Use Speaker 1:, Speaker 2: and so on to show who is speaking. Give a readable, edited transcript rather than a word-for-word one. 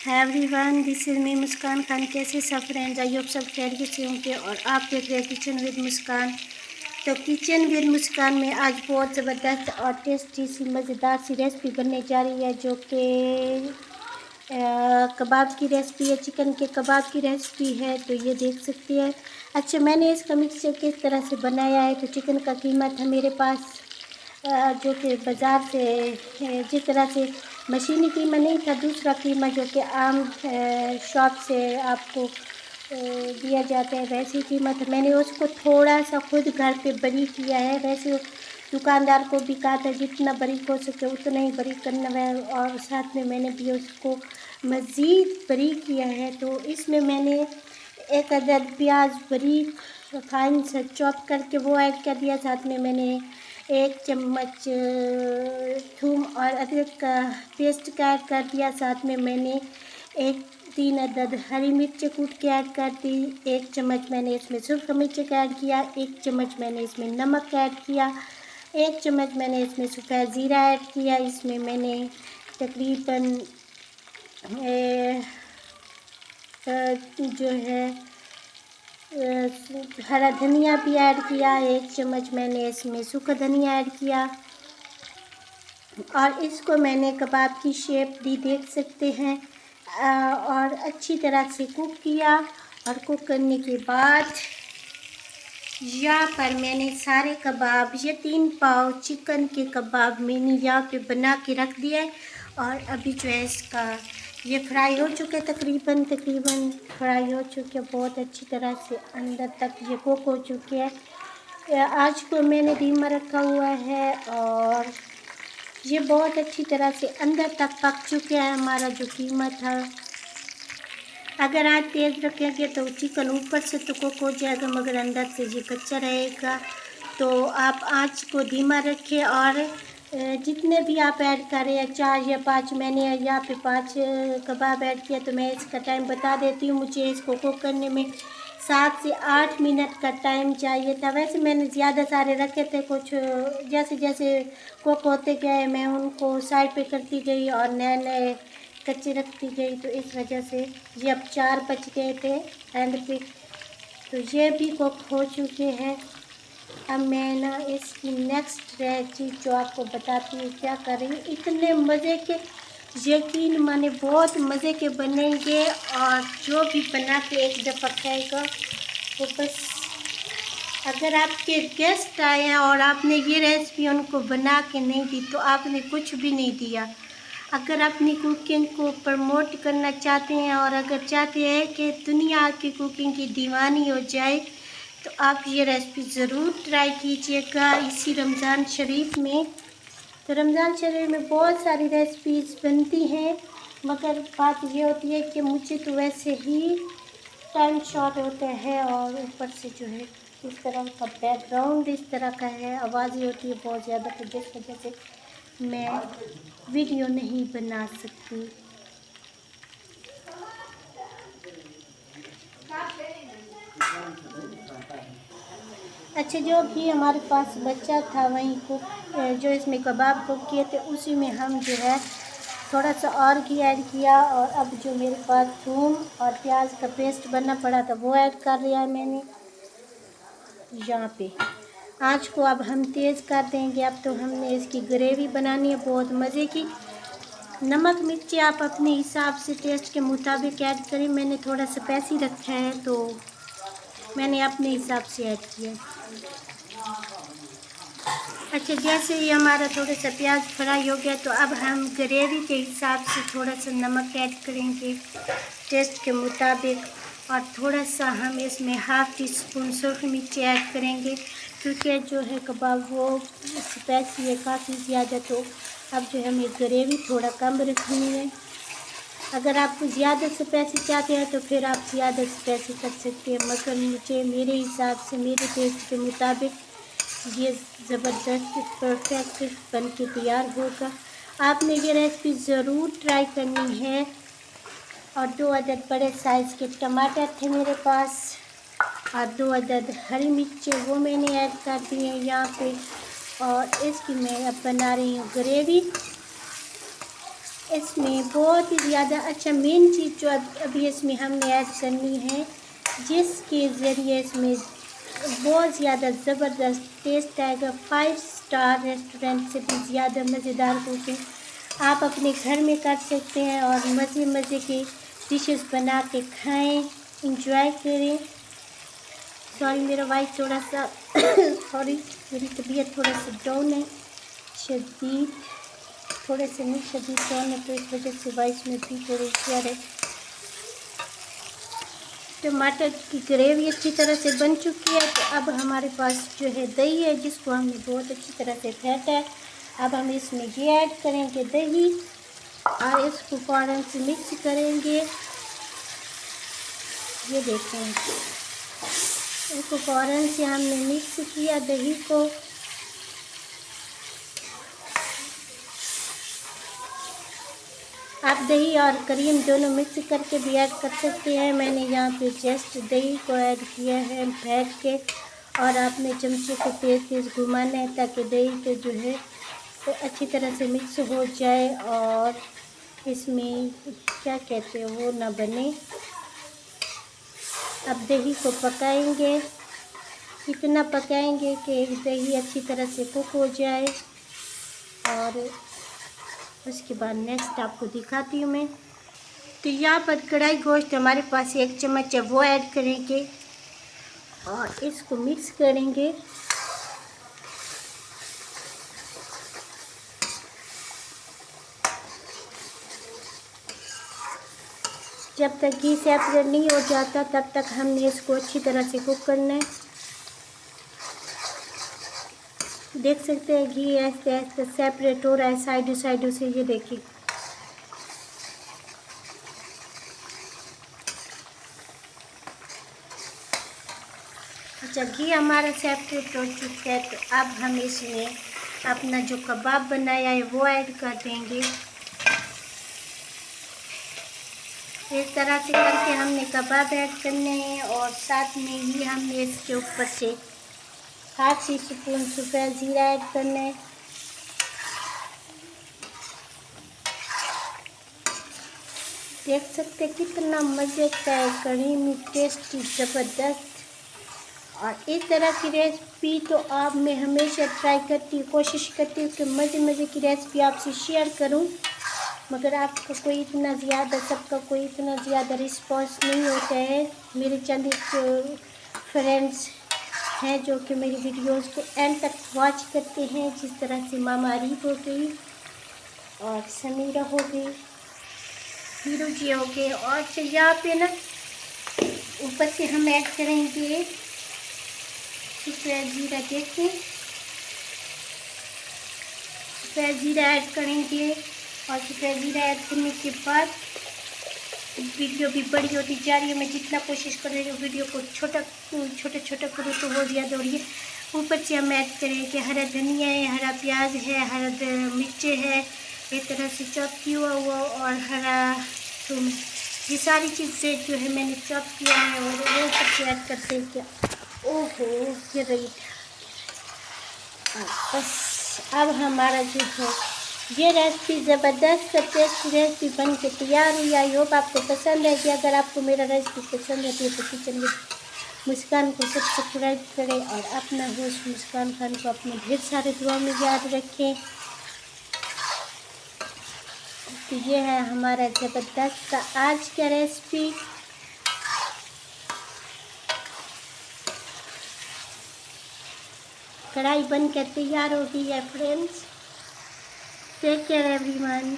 Speaker 1: है everyone, this is me मुस्कान खान। कैसे सब फ्रेंड्स, आई होप सब खैरियत से होंगे और आप देख रहे हैं किचन विद मुस्कान। तो किचन विद मुस्कान में आज बहुत ज़बरदस्त और टेस्टी सी मज़ेदार सी रेसिपी बनने जा रही है, जो कि कबाब की रेसिपी है, चिकन के कबाब की रेसिपी है। तो ये देख सकते हैं। अच्छा, मैंने इसका मिक्सचर किस तरह से बनाया है। तो चिकन का कीमा था मेरे पास, जो कि बाज़ार से जिस तरह से मशीनी कीमा नहीं था, दूसरा कीमा जो कि आम शॉप से आपको दिया जाता है, वैसे कीमा था। मैंने उसको थोड़ा सा खुद घर पे बारीक किया है। वैसे दुकानदार को भी कहा था जितना बारीक हो सके उतना ही बारीक करना है, और साथ में मैंने भी उसको मज़ीद बारीक किया है। तो इसमें मैंने एक अदद प्याज बारीक फाइन से चॉप करके वो ऐड कर दिया। साथ में मैंने 1 चम्मच थूम और अदरक का पेस्ट का ऐड कर दिया। साथ में मैंने 3 अदद हरी मिर्च कूट के ऐड कर दी। 1 चम्मच मैंने इसमें सूखा मिर्च का ऐड किया। 1 चम्मच मैंने इसमें नमक ऐड किया। 1 चम्मच मैंने इसमें सूखा ज़ीरा ऐड किया। इसमें मैंने तकरीबन जो है हरा धनिया भी ऐड किया। 1 चम्मच मैंने इसमें सूखा धनिया ऐड किया और इसको मैंने कबाब की शेप दी, देख सकते हैं। और अच्छी तरह से कुक किया, और कुक करने के बाद यहाँ पर मैंने सारे कबाब, ये 3 पाव चिकन के कबाब मैंने यहाँ पे बना के रख दिया है। और अभी जो है इसका ये फ्राई हो चुके, तकरीबन फ्राई हो चुके, बहुत अच्छी तरह से अंदर तक ये कुक हो चुके हैं। आज को मैंने धीमा रखा हुआ है और ये बहुत अच्छी तरह से अंदर तक पक चुके हैं हमारा जो कीमा था। अगर आप तेज़ रखेंगे तो चिकन ऊपर से तो कुक हो जाएगा, मगर अंदर से ये कच्चा रहेगा। तो आप आंच को धीमा रखें, और जितने भी आप ऐड करें, 4 या 5, मैंने यहाँ पे 5 कबाब ऐड किया। तो मैं इसका टाइम बता देती हूँ। मुझे इसको कुक करने में 7 से 8 मिनट का टाइम चाहिए था। वैसे मैंने ज़्यादा सारे रखे थे, कुछ जैसे जैसे कुक होते गए मैं उनको साइड पे करती गई और नए नए कच्चे रखती गई। तो इस वजह से ये अब 4 बच गए थे एंड पे। तो ये भी कुक हो चुके हैं। अब मैं ना इसकी नेक्स्ट चीज़ जो आपको बताती हूँ क्या कर रही हूँ। इतने मज़े के, यकीन माने बहुत मज़े के बनेंगे, और जो भी बना के एक दफ़ा खाएगा वो बस, अगर आपके गेस्ट आए हैं और आपने ये रेसिपी उनको बना के नहीं दी तो आपने कुछ भी नहीं दिया। अगर अपनी कुकिंग को प्रमोट करना चाहते हैं और अगर चाहते हैं कि दुनिया की कुकिंग की दीवानी हो जाए, तो आप ये रेसिपी ज़रूर ट्राई कीजिएगा इसी रमज़ान शरीफ में। तो रमज़ान शरीफ में बहुत सारी रेसिपीज़ बनती हैं, मगर बात ये होती है कि मुझे तो वैसे ही टाइम शॉर्ट होता है, और ऊपर से जो है इस तरह का बैकग्राउंड इस तरह का है, आवाज़ें होती है बहुत ज़्यादा, तो जिस वजह से मैं वीडियो नहीं बना सकती। अच्छा, जो भी हमारे पास बच्चा था वहीं को जो इसमें कबाब कुक किए थे उसी में हम जो है थोड़ा सा और घी ऐड किया, और अब जो मेरे पास थूम और प्याज का पेस्ट बनना पड़ा था वो ऐड कर लिया है मैंने यहाँ पे। आँच को अब हम तेज़ कर देंगे। अब तो हमने इसकी ग्रेवी बनानी है बहुत मज़े की। नमक मिर्ची आप अपने हिसाब से टेस्ट के मुताबिक ऐड करें। मैंने थोड़ा स्पाइसी रखा है तो मैंने अपने हिसाब से ऐड किया। अच्छा, जैसे ही हमारा थोड़ा सा प्याज फ्राई हो गया, तो अब हम ग्रेवी के हिसाब से थोड़ा सा नमक ऐड करेंगे टेस्ट के मुताबिक, और थोड़ा सा हम इसमें ½ टीस्पून सूखी मिर्ची ऐड करेंगे, क्योंकि जो है कबाब वो स्पाइसी है काफ़ी ज़्यादा। तो अब जो है हमें ग्रेवी थोड़ा कम रखनी है। अगर आप ज़्यादा स्पाइसी चाहते हैं तो फिर आप ज़्यादा स्पाइसी कर सकते हैं, मगर मुझे मेरे हिसाब से मेरे टेस्ट के मुताबिक ये ज़बरदस्त परफेक्ट बन के तैयार होगा। आपने ये रेसिपी ज़रूर ट्राई करनी है। और 2 अदद बड़े साइज़ के टमाटर थे मेरे पास, और 2 अदद हरी मिर्चें वो मैंने ऐड कर दी हैं यहाँ पे। और इसकी मैं अब बना रही हूँ ग्रेवी। इसमें बहुत ही ज़्यादा अच्छा मेन चीज़ जो अभी इसमें हमने ऐड करनी है, जिसके ज़रिए इसमें बहुत ज़्यादा ज़बरदस्त टेस्ट आएगा। 5 स्टार रेस्टोरेंट से भी ज़्यादा मज़ेदार कुकिंग आप अपने घर में कर सकते हैं और मज़े मज़े के डिशेस बना के खाएं, इंजॉय करें। सॉरी मेरा वॉइस थोड़ा सा सॉरी मेरी तबीयत थोड़ा सा डाउन है, शदीद थोड़े से नहीं शदीद डाउन है, तो इस वजह से वॉइस में भी थोड़ी क्या है। टमाटर की ग्रेवी अच्छी तरह से बन चुकी है। तो अब हमारे पास जो है दही है, जिसको हमने बहुत अच्छी तरह से फेंटा है। अब हम इसमें ये ऐड करेंगे दही और इसको फ़ौरन से मिक्स करेंगे। ये देखें, इसको फ़ौरन से हमने मिक्स किया दही को। आप दही और क्रीम दोनों मिक्स करके भी ऐड कर सकते हैं। मैंने यहाँ पे जस्ट दही को ऐड किया है फेंट के, और आपने चमचे को तेज़ तेज़ घुमाना है ताकि दही के जो है तो अच्छी तरह से मिक्स हो जाए और इसमें क्या कहते हैं वो ना बने। अब दही को पकाएंगे, इतना पकाएंगे कि दही अच्छी तरह से कुक हो जाए, और उसके बाद नेक्स्ट आपको दिखाती हूँ मैं। तो यहाँ पर कढ़ाई गोश्त हमारे पास 1 चम्मच है, वो ऐड करेंगे और इसको मिक्स करेंगे। जब तक घी सेपरेट नहीं हो जाता तब तक हमने इसको अच्छी तरह से कुक करना है। देख सकते हैं घी ऐसे ऐसे सेपरेट हो रहा है साइडों साइडों से, ये देखिए। अच्छा, घी हमारा सेपरेट हो चुका है, तो अब हम इसमें अपना जो कबाब बनाया है वो ऐड कर देंगे। इस तरह से करके हमने कबाब ऐड करने हैं, और साथ में ही हमने इसके ऊपर से 1/2 टीस्पून सफ़ेद ज़ीरा ऐड करना है। देख सकते हैं कितना मज़े का है, करीमी टेस्टी ज़बरदस्त। और इस तरह की रेसिपी तो आप मैं हमेशा ट्राई करती हूँ, कोशिश करती हूँ कि मज़े मज़े की रेसिपी आपसे शेयर करूँ, मगर आपका कोई इतना ज़्यादा सबका कोई इतना ज़्यादा रिस्पांस नहीं होता है। मेरे चंद फ्रेंड्स हैं जो कि मेरी वीडियोस को एंड तक वॉच करते हैं, जिस तरह से मामा अरीफ हो गई और समीरा हो गई, हीरो जी हो गए। और यहाँ पे ना ऊपर से हम ऐड करेंगे सफ़ेद ज़ीरा। देखिए सफ़ेद ज़ीरा ऐड करेंगे, और सफ़ेद ज़ीरा ऐड करने के बाद वीडियो भी बड़ी होती जा रही है। मैं जितना कोशिश कर रही हूँ वीडियो को छोटा छोटा करूँ तो वो ज़्यादा हो रही है। ऊपर से हम ऐड करेंगे हरा धनिया है, हरा प्याज है, हरा मिर्चें है, एक तरह से चॉप किया हुआ, और हरा थूम। ये सारी चीज़ें जो है मैंने चॉप किया है, और वो ऊपर से ऐड करते हैं। क्या ओहो, ये रही। बस अब हमारा जो है ये रेसिपी ज़बरदस्त टेस्टी रेसिपी बन के तैयार हुई। आई होप आपको पसंद है कि अगर आपको मेरा रेसिपी पसंद है तो किचन में मुस्कान को सब्सक्राइब करें, और अपना होस्ट मुस्कान खान को अपने ढेर सारे दुआ में याद रखें। तो ये है हमारा ज़बरदस्त का आज का रेसिपी। कढ़ाई बनकर तैयार हो गई है फ्रेंड्स। Take care everyone.